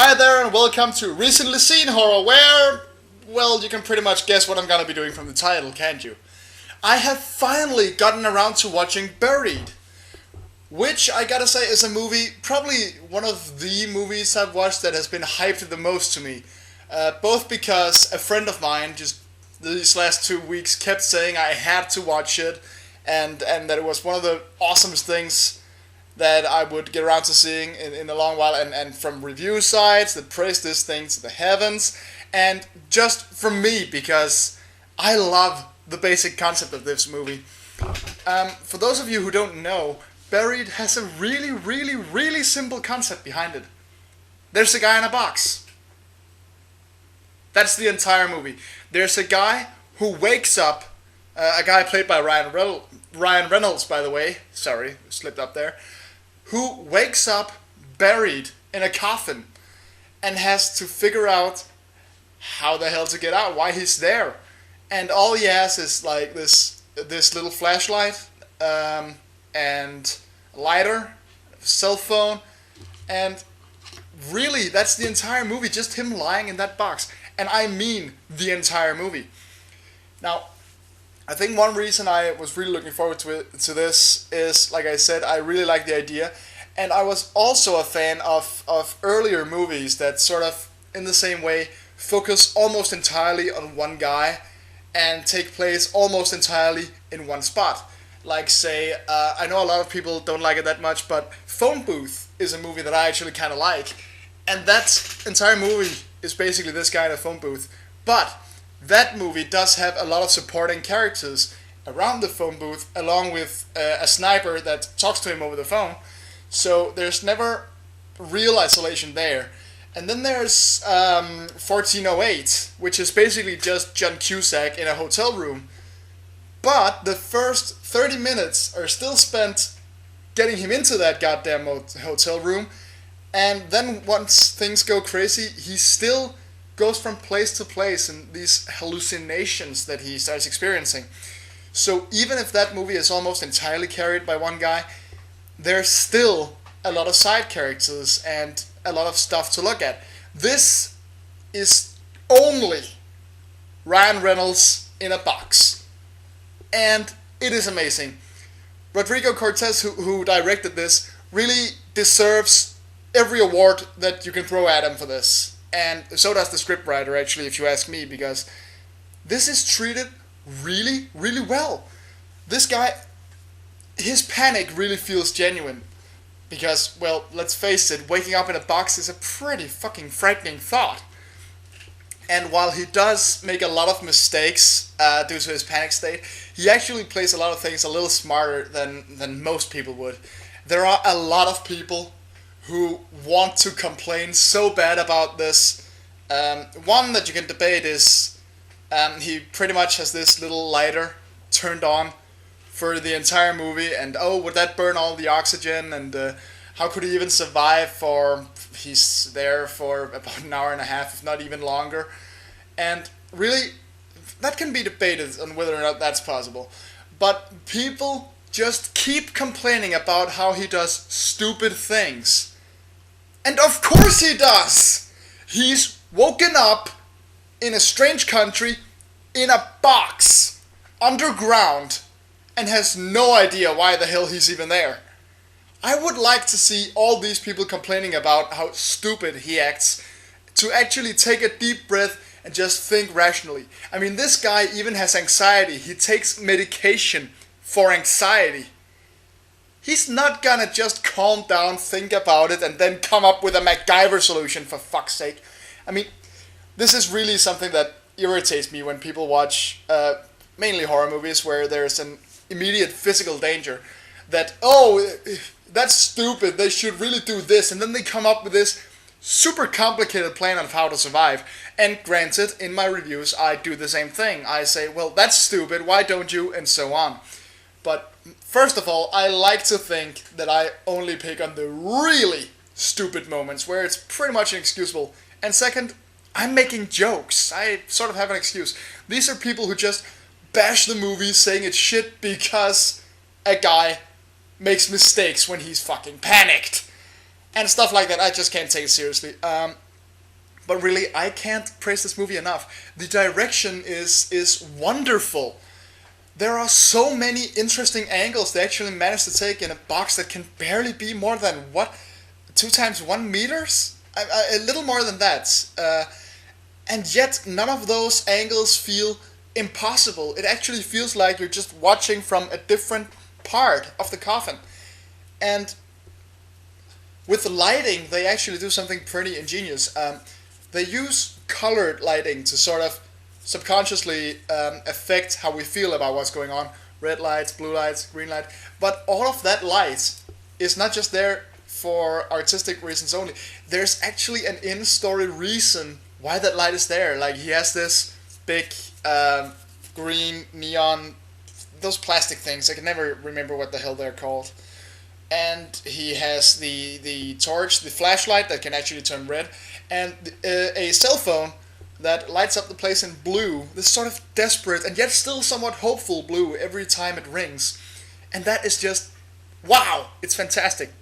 Hi there and welcome to Recently Seen Horror where, well, you can pretty much guess what I'm gonna be doing from the title, can't you? I have finally gotten around to watching Buried, which I gotta say is a movie, probably one of the movies I've watched that has been hyped the most to me. Both because a friend of mine just these last 2 weeks kept saying I had to watch it and that it was one of the awesomest things that I would get around to seeing in a long while, and from review sites that praise this thing to the heavens, and just from me, because I love the basic concept of this movie. For those of you who don't know, Buried has a really simple concept behind it. There's a guy in a box. That's the entire movie. There's a guy who wakes up, a guy played by Ryan Reynolds, by the way, sorry, slipped up there, who wakes up buried in a coffin and has to figure out how the hell to get out, why he's there. And all he has is like this little flashlight and a lighter, a cell phone, and really that's the entire movie, just him lying in that box. And I mean the entire movie. Now, I think one reason I was really looking forward to this is, like I said, I really like the idea, and I was also a fan of earlier movies that sort of, in the same way, focus almost entirely on one guy and take place almost entirely in one spot. Like, say, I know a lot of people don't like it that much, but Phone Booth is a movie that I actually kind of like, and that entire movie is basically this guy in a phone booth, but that movie does have a lot of supporting characters around the phone booth, along with a sniper that talks to him over the phone. So there's never real isolation there. And then there's 1408, which is basically just John Cusack in a hotel room. But the first 30 minutes are still spent getting him into that goddamn hotel room. And then once things go crazy, he still goes from place to place in these hallucinations that he starts experiencing. So even if that movie is almost entirely carried by one guy, there's still a lot of side characters and a lot of stuff to look at. This is only Ryan Reynolds in a box. And it is amazing. Rodrigo Cortés, who directed this, really deserves every award that you can throw at him for this. And so does the scriptwriter, actually, if you ask me, because this is treated really well. This guy, his panic really feels genuine. Because, well, let's face it, waking up in a box is a pretty fucking frightening thought. And while he does make a lot of mistakes due to his panic state, he actually plays a lot of things a little smarter than most people would. There are a lot of people who want to complain so bad about this. One that you can debate is he pretty much has this little lighter turned on for the entire movie, and would that burn all the oxygen, and how could he even survive he's there for about an hour and a half, if not even longer. And really, that can be debated on whether or not that's possible. But people just keep complaining about how he does stupid things. And of course he does! He's woken up in a strange country, in a box, underground, and has no idea why the hell he's even there. I would like to see all these people complaining about how stupid he acts to actually take a deep breath and just think rationally. I mean, this guy even has anxiety. He takes medication for anxiety. He's not gonna just calm down, think about it, and then come up with a MacGyver solution, for fuck's sake. I mean, this is really something that irritates me when people watch mainly horror movies where there's an immediate physical danger. That, that's stupid, they should really do this, and then they come up with this super complicated plan of how to survive. And granted, in my reviews, I do the same thing. I say, well, that's stupid, why don't you, and so on. But first of all, I like to think that I only pick on the really stupid moments where it's pretty much inexcusable. And second, I'm making jokes. I sort of have an excuse. These are people who just bash the movie saying it's shit because a guy makes mistakes when he's fucking panicked. And stuff like that, I just can't take it seriously. But really, I can't praise this movie enough. The direction is wonderful. There are so many interesting angles they actually managed to take in a box that can barely be more than what, 2 times 1 meters, a little more than that. And yet none of those angles feel impossible. It actually feels like you're just watching from a different part of the coffin. And with the lighting, they actually do something pretty ingenious. They use colored lighting to sort of subconsciously affect how we feel about what's going on. Red lights, blue lights, green light. But all of that light is not just there for artistic reasons only. There's actually an in-story reason why that light is there. Like, he has this big green neon, those plastic things. I can never remember what the hell they're called. And he has the torch, the flashlight that can actually turn red, and a cell phone that lights up the place in blue. This sort of desperate and yet still somewhat hopeful blue every time it rings. And that is just, wow, it's fantastic.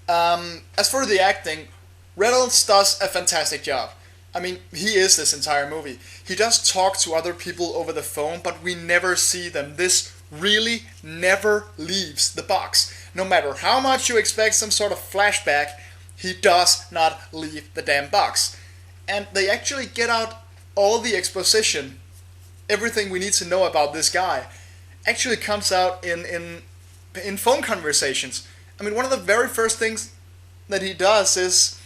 As for the acting, Reynolds does a fantastic job. I mean, he is this entire movie. He does talk to other people over the phone, but we never see them. This really never leaves the box. No matter how much you expect some sort of flashback, he does not leave the damn box. And they actually get out all the exposition, everything we need to know about this guy, actually comes out in phone conversations. I mean, one of the very first things that he does is,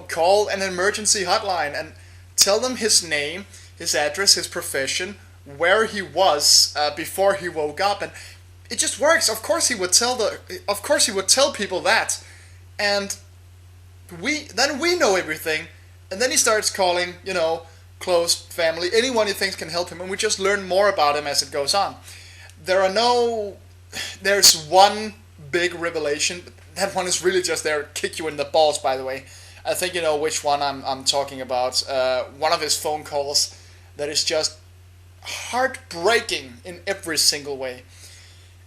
call an emergency hotline and tell them his name, his address, his profession, where he was before he woke up, and it just works. Of course he would tell people that, and we know everything, and then he starts calling, close family, anyone he thinks can help him, and we just learn more about him as it goes on. There's one big revelation. That one is really just there to kick you in the balls, by the way. I think you know which one I'm talking about. One of his phone calls that is just heartbreaking in every single way.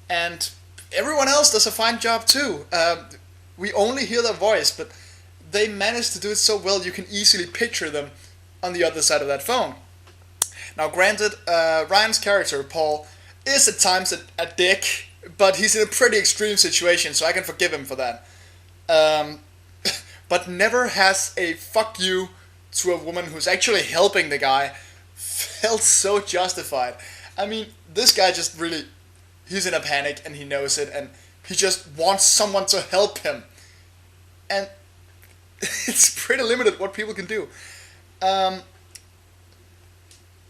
And everyone else does a fine job too. We only hear their voice, but they manage to do it so well you can easily picture them on the other side of that phone. Now granted, Ryan's character, Paul, is at times a dick, but he's in a pretty extreme situation, so I can forgive him for that. But never has a fuck you to a woman who's actually helping the guy felt so justified. I mean, this guy just really, he's in a panic and he knows it, and he just wants someone to help him. And it's pretty limited what people can do.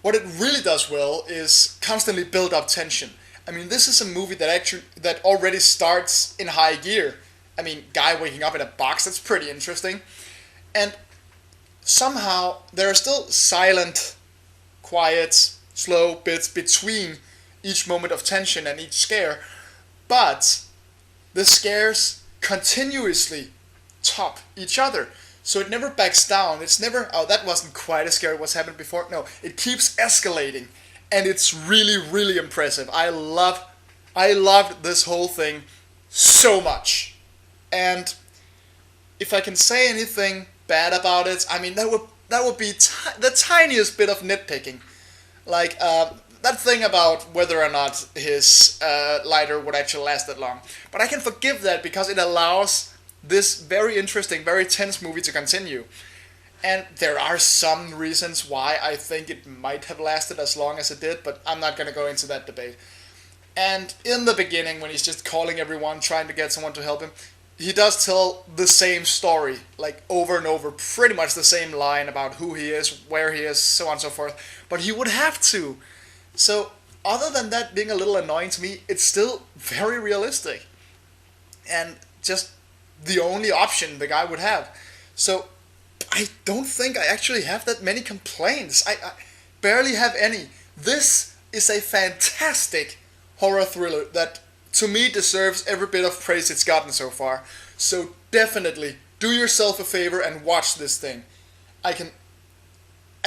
What it really does well is constantly build up tension. I mean, this is a movie that already starts in high gear. I mean, guy waking up in a box, that's pretty interesting. And somehow there are still silent, quiet, slow bits between each moment of tension and each scare, but the scares continuously top each other. So it never backs down. It's never, oh, that wasn't quite as scary what's happened before. No, it keeps escalating. And it's really, really impressive. I loved this whole thing so much. And if I can say anything bad about it, I mean, that would be the tiniest bit of nitpicking. Like, that thing about whether or not his lighter would actually last that long. But I can forgive that because it allows this very interesting, very tense movie to continue. And there are some reasons why I think it might have lasted as long as it did, but I'm not going to go into that debate. And in the beginning, when he's just calling everyone, trying to get someone to help him, he does tell the same story, like over and over, pretty much the same line about who he is, where he is, so on and so forth. But he would have to. So, other than that being a little annoying to me, it's still very realistic. And just the only option the guy would have. So, I don't think I actually have that many complaints. I barely have any. This is a fantastic horror thriller that, to me, deserves every bit of praise it's gotten so far. So definitely, do yourself a favor and watch this thing. I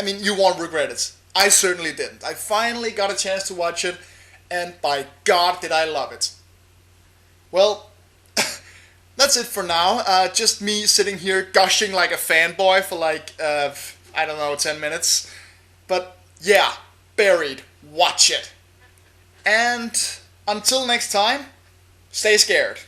mean, you won't regret it. I certainly didn't. I finally got a chance to watch it, and by God did I love it. Well, that's it for now. Just me sitting here gushing like a fanboy for like, I don't know, 10 minutes. But yeah, Buried. Watch it. And until next time, stay scared.